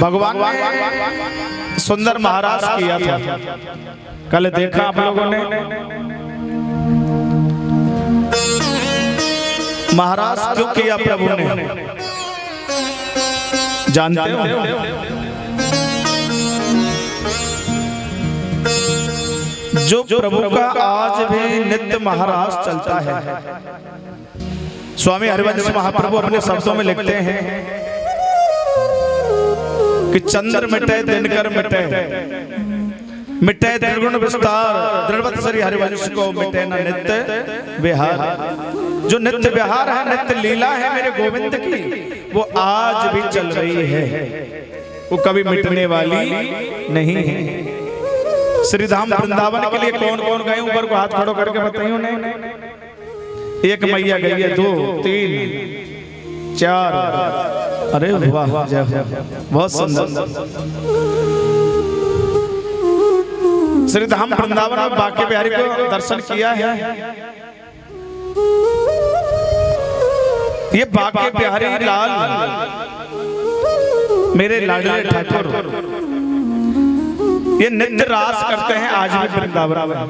भगवान ने सुंदर महाराज किया था। कल देखा आप लोगों ने, महाराज क्यों किया प्रभु ने, जानते हो? जो प्रभु का आज भी नित्य महाराज चलता है। स्वामी हरिवंश महाप्रभु अपने शब्दों में लिखते हैं कि चंद्र मिटे दिनकर मिटे, मिटे त्रिगुण विस्तार, दृढ़वत श्री हरिवंश को मिटे न नित्य विहार। जो नित्य विहार है, नित्य लीला है मेरे गोविंद की, वो आज भी चल रही है, वो कभी मिटने वाली नहीं है। श्री धाम वृंदावन के लिए कौन कौन गए, ऊपर को हाथ खड़ो करके बताइए उन्हें। एक मैया गई है, 2 3 4, अरे वाह, बहुत सुंदर। श्री धाम वृंदावन में बांके बिहारी को दर्शन किया है। ये बांके बिहारी लाल मेरे लाडले ठाकुर, ये नित्य रास करते हैं आज भी वृंदावन में।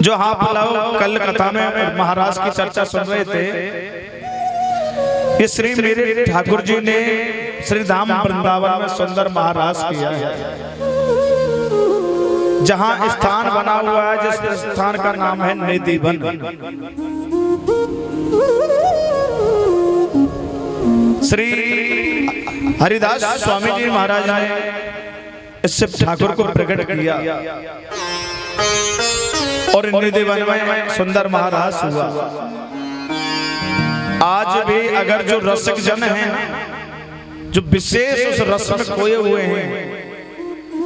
जो हाँ बुलाओ, कल कथा में महाराज की चर्चा सुन रहे थे। ये श्री मेरे ठाकुर जी ने श्री धाम वृंदावन में सुंदर महाराज किया है। जहां स्थान बना हुआ है, जिस स्थान का नाम है निधिवन। श्री हरिदास स्वामी जी महाराज ने इससे ठाकुर को प्रकट किया और निधिवन में सुंदर महाराज हुआ। आज भी अगर जो रसिक जन हैं, जो विशेष उस रस में खोए हुए हैं,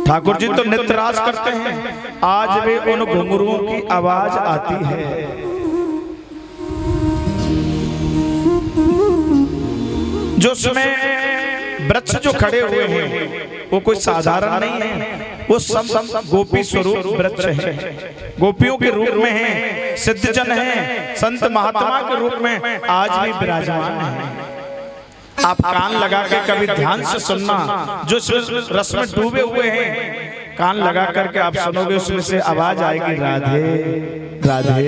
ठाकुर जी तो नित्य रास करते हैं, आज भी उन घुंघरुओं की आवाज आती है। जो उसमें वृक्ष जो खड़े हुए हैं वो कोई साधारण नहीं है, वो सब गोपी स्वरूप वृक्ष है, गोपियों के रूप में है, सिद्ध जन है, संत महात्मा के रूप में आज भी विराजमान है। आप कान लगा के कभी ध्यान से सुनना, जो रस में डूबे हुए हैं, कान लगा करके आप सुनोगे, उसमें से आवाज आएगी राधे राधे।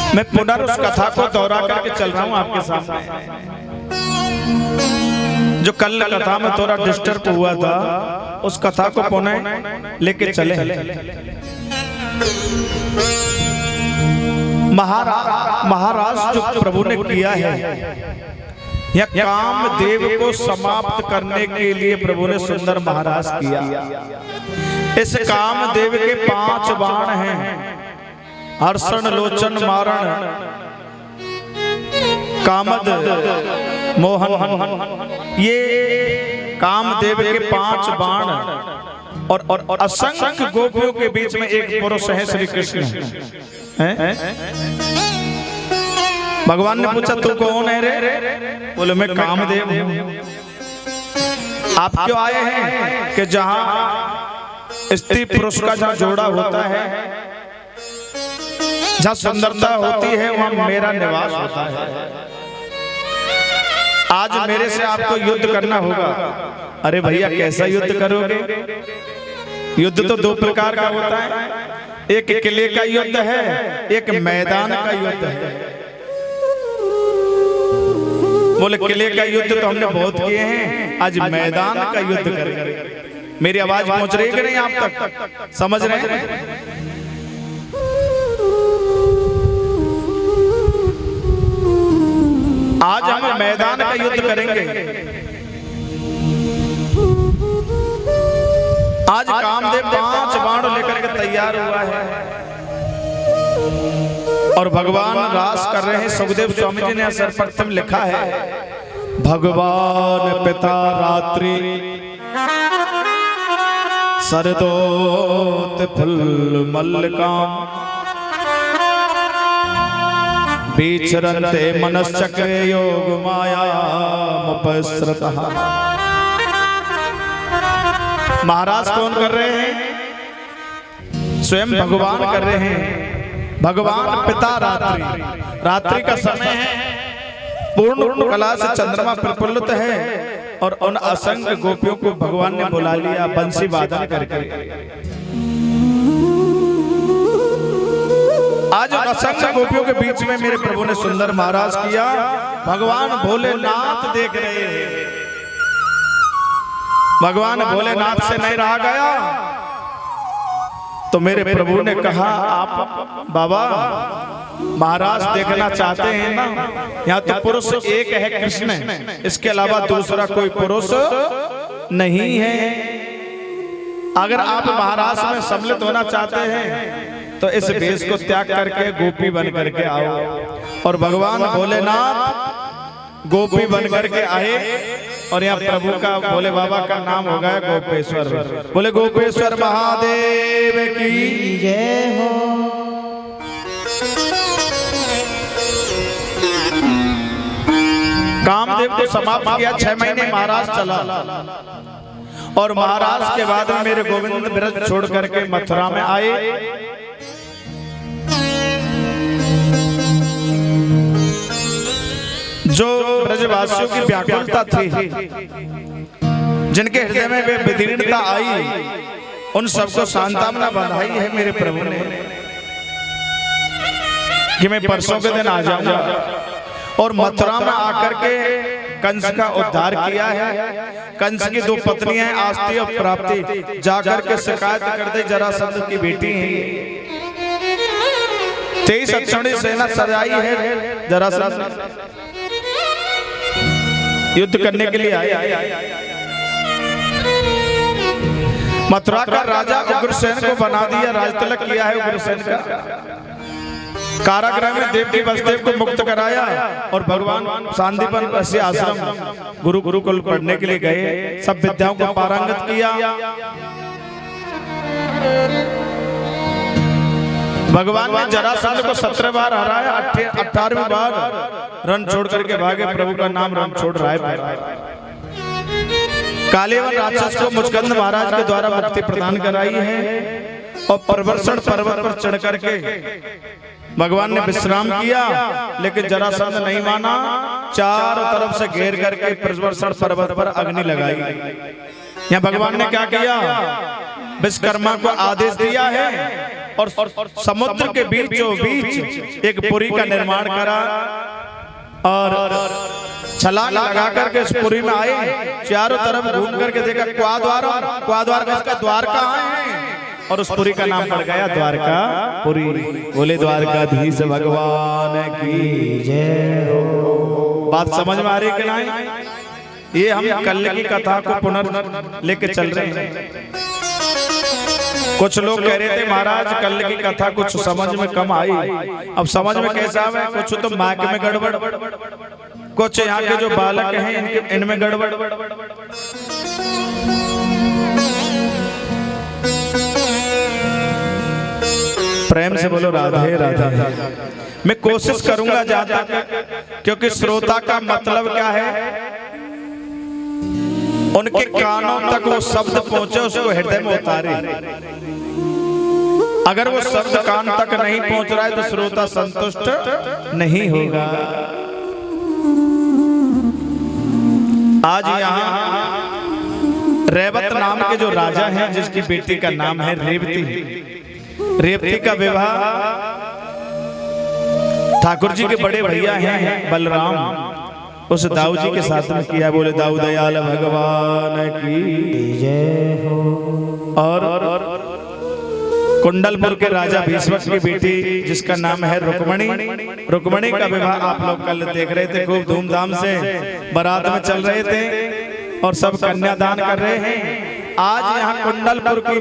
मैं पुनः उस कथा को दोहरा करके चल रहा हूं आपके सामने, जो कल कथा में थोड़ा डिस्टर्ब हुआ था, उस कथा को पुनः लेके चले। महाराज जो प्रभु ने किया है, यह कामदेव को समाप्त करने के लिए प्रभु ने सुंदर महाराज किया। इस कामदेव के 5 बाण हैं, हर्षण लोचन मारण कामद मोहन। ये कामदेव के 5 बाण और असंख्य गोपियों के बीच में एक पुरुष है, श्री कृष्ण है। भगवान ने पूछा तू कौन है रे? बोले मैं कामदेव हूं। आप क्यों आए हैं? कि जहां स्त्री पुरुष का जहां जोड़ा होता है, जहां सुंदरता होती है, वहां मेरा निवास होता है। आज मेरे से आपको युद्ध करना होगा। अरे भैया कैसा युद्ध करोगे? युद्ध तो 2 प्रकार का होता है, एक किले का युद्ध है, एक मैदान का युद्ध है। बोले किले का युद्ध तो हमने बहुत किए हैं, आज मैदान का युद्ध करेंगे। मेरी आवाज पहुंच रही है कि नहीं आप तक? समझ रहे हैं? आज हम मैदान का युद्ध करेंगे। आज कामदेव 5 बाण लेकर के तैयार हुआ है और भगवान रास कर रहे हैं। सुखदेव स्वामी जी ने सर्वप्रथम लिखा है, भगवान पिता रात्रि सरदोत फुल मल्लिकाम विचरन्ते मनश्चक्रे योग माया मुपस्रतः। महाराज कौन कर रहे हैं? स्वयं भगवान कर रहे हैं। भगवान पिता रात्रि का समय है, पूर्ण कला से चंद्रमा प्रफुल्लित है और उन असंख्य गोपियों को भगवान ने बुला लिया बंसी वादन करके। आज उन असंख्य गोपियों के बीच में मेरे प्रभु ने सुंदर महाराज किया। भगवान भोलेनाथ देख रहे हैं। भगवान भोलेनाथ से नहीं रहा गया तो मेरे प्रभु ने कहा, आप बाबा महाराज देखना चाहते हैं ना? यहाँ तो पुरुष एक है कृष्ण, इसके अलावा दूसरा कोई पुरुष नहीं है। अगर आप महाराज में सम्मिलित होना चाहते हैं तो इस वेश को त्याग करके गोपी बन करके आओ। और भगवान भोलेनाथ गोपी बन करके आए और यहाँ प्रभु का भोले बाबा का नाम हो गया गोपेश्वर। बोले गोपेश्वर महादेव की जय हो। कामदेव को समाप्त किया। 6 महीने महाराज चला और महाराज के बाद में मेरे गोविंद ब्रज छोड़ करके मथुरा में आए। जो ब्रजवासियों की व्याकुलता थी, जिनके हृदय में वे विदीर्णता आई, उन सबको सांत्वना बंधाई है मेरे प्रभु ने कि मैं परसों के दिन आ जाऊंगा। और मथुरा में आकर के कंस का उद्धार किया है। कंस की 2 पत्नियां आस्ती और प्राप्ति जाकर के शिकायत कर दे, जरासंध की बेटी है। 23 अक्षौणी सेना सजाई है। जरासंध युद्ध करने के लिए आए। मथुरा का राजा उग्रसेन को बना दिया, राजतिलक किया है उग्रसेन का। कारागृह में देवकी वसुदेव को मुक्त कराया और भगवान सांदीपन ऋषि आश्रम गुरुकुल पढ़ने के लिए गए। सब विद्याओं को पारंगत किया। भगवान ने जरासंध को 17 बार हराया। 18वीं बार रण छोड़ करके भागे। प्रभु का नाम रण छोड़ रहा है। कालेवन राक्षस को मुचकंद महाराज के द्वारा मुक्ति प्रदान कराई है। और प्रवर्षण पर्वत पर चढ़ करके भगवान ने विश्राम किया, लेकिन जरासंध नहीं माना। चारों तरफ से घेर करके प्रवर्षण पर्वत पर अग्नि लगाई। यहाँ भगवान ने क्या किया? विश्वकर्मा को आदेश दिया है और समुद्र के बीचों बीच एक पुरी का निर्माण करा और छलांग लगा करके इस पुरी में आए। चारों तरफ घूम करके देखा क्वाद्वार का द्वार कहाँ है, और उस पुरी का नाम पड़ गया द्वारका पुरी। बोले द्वारकाधीश भगवान की जय हो। बात समझ में आ रही कि नहीं? ये हम कल की कथा को पुनः लेके चल रहे हैं। कुछ लोग कह रहे थे महाराज कल की कथा कुछ समझ में कम आई। अब समझ में कैसा है? कुछ तो माइक में गड़बड़, कुछ यहाँ के जो बालक हैं इनमें गड़बड़। प्रेम से बोलो राधे राधे। मैं कोशिश करूंगा ज्यादा, क्योंकि श्रोता का मतलब क्या है? उनके कानों तक वो शब्द पहुंचे, उसको हृदय में उतारे। अगर वो शब्द कान तक नहीं पहुंच रहा है तो श्रोता संतुष्ट नहीं होगा। आज यहाँ रेवत नाम के जो राजा हैं, जिसकी बेटी का नाम है रेवती, रेवती का विवाह ठाकुर जी के बड़े भैया हैं बलराम, उस दाऊ जी के साथ में किया। बोले दाऊ दयाल भगवान की जय हो। और कुंडलपुर के राजा भीष्मक की बेटी जिसका नाम है रुक्मणी का विवाह आप लोग कल देख रहे थे। खूब धूमधाम से बारात में चल रहे थे और सब कन्यादान कर रहे हैं। आज यहाँ कुंडलपुर की